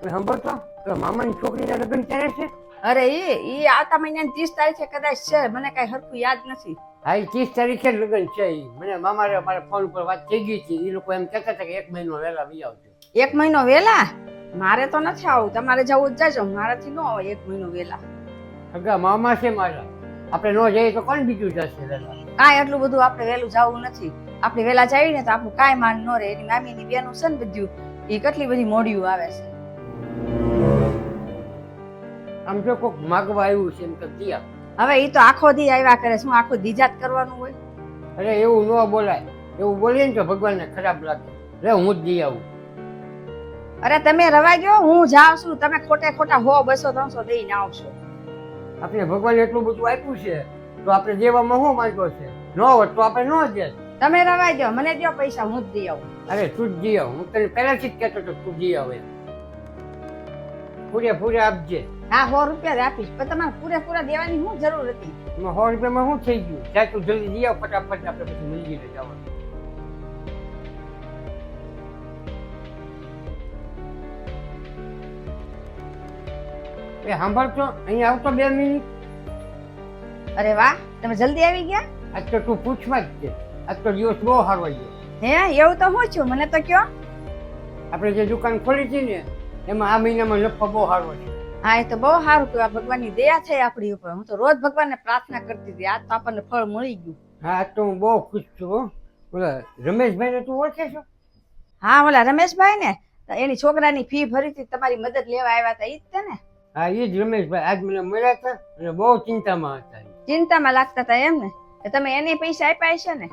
સાંભળતો મામાની છોકરીના લગ્ન ક્યારે છે? અરે ઈ આવતા મહિનાની 30 તારીખે કદાચ છે, મને કઈ હરખું યાદ નથી. હા, 30 તારીખે જ લગ્ન છે. મને મામારે મારા ફોન ઉપર વાત થઈ ગઈ હતી. એ લોકો એમ કહેતા હતા કે 1 મહિનો વહેલા આવી આવજો. 1 મહિનો વેલા? મારે તો નથી આવું, તમારે જવું જ જાજો, મારાથી ન આવે 1 મહિનો વેલા. સગા મામા છે મારા, આપણે ન જઈએ તો કોણ બીજું જશે વહેલા? કાંઈ એટલું બધું આપણે વહેલું જવું નથી. આપણે વહેલા જઈએ ને તો આપણું કાંઈ માન ન રહે. એની મામીની બેનું છે ને બધું, એ કેટલી બધી મોડિયું આવે છે. આમ જો કોક માગવા આવ્યું છે એમ તો દિયા. હવે ઈ તો આખો દી આવ્યા કરે, શું આખો દી જાત કરવાનું હોય? અરે એવું ન બોલાય, એવું બોલીએ ને તો ભગવાનને ખરાબ લાગે. રે હું જ દઈ આવું. અરે તમે રવા ગયો, હું જાઉં છું. તમે ખોટે ખોટા 100 200 300 દઈને આવશો. આપણે ભગવાન એટલું બધું આપ્યું છે તો આપણે દેવામાં શું માંગ્યો છે? ન હોત તો આપણે ન દે. તમે રવા ગયો, મને દો પૈસા, હું જ દઈ આવું. અરે તું જ દઈ આવ. હું તને પહેલાથી જ કહેતો હતો તું દઈ આવે. પૂરે આપજે. હા, 100 રૂપિયા જ આપીશ, પણ તમારે પૂરેપૂરા દેવાની શું જરૂર હતી? એમાં 100 રૂપિયામાં શું થઈ ગયું? જાય તું જલ્દી દઈ આવ ફટાફટ, આપણે પછી મળી જઈએ જવાનું. એ સાંભળતો, અહીંયા આવતો 2 મિનિટ. અરે વાહ, તમે જલ્દી આવી ગયા. આજ તો તું પૂછવા જ છે. આજ તો દિવસ બહુ સારો ગયો. હે, એવું તો હું છું, મને તો કયો. આપણે જે દુકાન ખોલી હતી ને એમાં આ મહિનામાં નફો બહુ સારો છે. હા, એ તો બહુ સારું કહેવાય. ભગવાનની દયા છે આપણી ઉપર. હું તો રોજ ભગવાનને પ્રાર્થના કરતી હતી, આજ તો આપણને ફળ મળી ગયું. હા, આજ તો હું બહુ ખુશ છું હો. ઓલા રમેશભાઈને તું ઓળખે છો? હા, ઓલા રમેશભાઈ ને, એની છોકરાની ફી ભરી હતી, તમારી મદદ લેવા આવ્યા હતા, ઈ જ છે ને? હા, એ જ રમેશભાઈ. આજ મને મળ્યા હતા અને બહુ ચિંતામાં હતા. ચિંતામાં લાગતા હતા એમ ને? તમે એને પૈસા આપ્યા છે ને?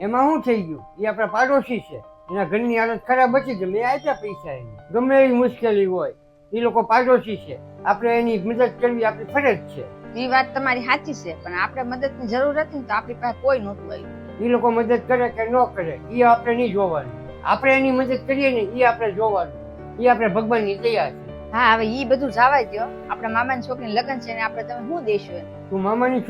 એમાં શું થઈ ગયું? એ આપણા પાડોશી છે, એના ઘરની હાલત ખરાબ હતી તો મેં આપ્યા પૈસા એને. ગમે એવી મુશ્કેલી હોય, એ લોકો પાડોશી છે, આપણે એની મદદ કરવી આપણી ફરજ છે. એ વાત તમારી સાચી છે, પણ આપણે મદદની જરૂર હતી ને તો આપણી પાસે કોઈ નહોતું આવ્યું. એ લોકો મદદ કરે કે ન કરે એ આપણે નહીં જોવાનું. આપણે એની મદદ કરીએ ને એ આપણે જોવાનું. એ આપણે ભગવાનની દયા છે. હા, હવે ઈ બધું જવા દો. આપણા મામાની છોકરીનું લગ્ન છે ને આપણે તમે શું દેશો એને? તું મામાની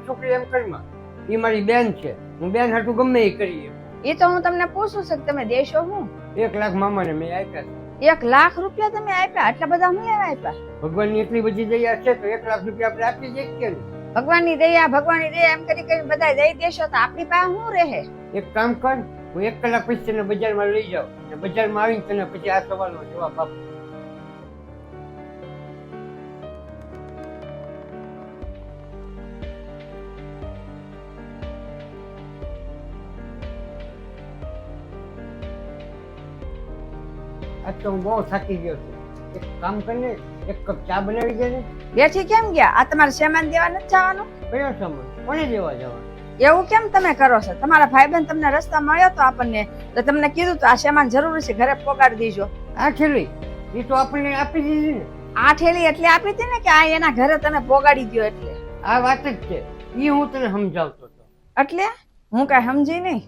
છોકરી એમ કરમાં. એ મારી બેન છે, હું બેન હાટું ગમે એ કરીએ. એ તો હું તમને પૂછું છું કે તમે દેશો શું? 1 લાખ મામાને મેં આપ્યા છે. 1 લાખ રૂપિયા તમે આપ્યા? આટલા બધા હું એવા આપ્યા? ભગવાનની એટલી બધી દયા છે તો 1 લાખ રૂપિયા આપણે આપી દઈએ કે નહીં? ભગવાનની દયા એમ કરી બધા દઈ દેશો તો આપણી પાસે શું રહે? એક કામ કર, હું 1 કલાક પછી તને બજારમાં લઈ જાઉં અને બજારમાં આવીને તને પછી આ સવાલનો જવાબ આપું. આજ તો હું બહુ થાકી ગયો છું. એક કામ કરીને 1 કપ ચા બનાવી દે ને. બેઠી કેમ ગયા? આ તમારે સામાન દેવા નથી જવાનું? કયો સામાન? કોને દેવા જવાનું? એવું કેમ તમે કરો છો? તમારા ભાઈબંધ તમને રસ્તા મળ્યો તો આપણને, તો તમને કીધું તો આ સામાન જરૂરી છે, ઘરે પહોંચાડી દેજો. આ થેલી એ તો આપણને આપી દીધી ને. આ થેલી એટલે આપી હતી ને કે આ એના ઘરે તમે પહોંચાડી દો એટલે? આ વાત જ છે, એ હું તને સમજાવતો હતો. એટલે હું કઈ સમજી નહીં.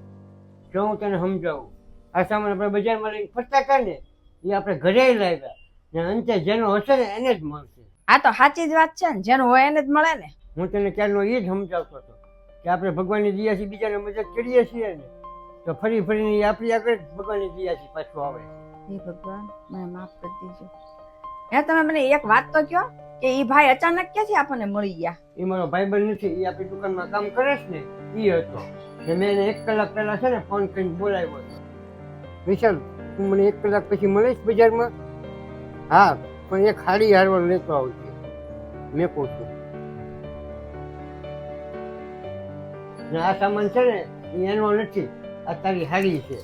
જો હું તને સમજાવું, આ સામાન આપણે બજારમાં લઈને ફરતા હતા ને એ આપણે ઘરે લાવ્યા ને અંતે જેનો હશે ને એને જ મળશે. આ તો સાચી જ વાત છે ને, જેનું હોય એને જ મળે ને. હું તને ક્યારનો એ જ સમજાવતો હતો કે આપણે ભગવાનની દયાથી બીજાને મદદ કરીએ છીએ ને તો ફરી ફરીને આપણી આગળ ભગવાનની દયાથી પાછું આવે. હે ભગવાન, મને માફ કરી દેજો. હે, તમે મને એક વાત તો કહો કે ઈ ભાઈ અચાનક ક્યાંથી આપણને મળી ગયા? એ મારો ભાઈબંધ નથી, એ આપણી દુકાનમાં કામ કરે છે ને એ હતો. ને મેં એને 1 કલાક પહેલા છે ને ફોન કરીને બોલાવ્યો હતો. વિશાલ, તું મને 1 કલાક પછી મળીશ બજારમાં? હા, પણ એક હાડી હારવાર લેતો આવજે, મેં કહું છું. ને આ સામાન છે ને એ એનો નથી, આ તારી હાડી છે.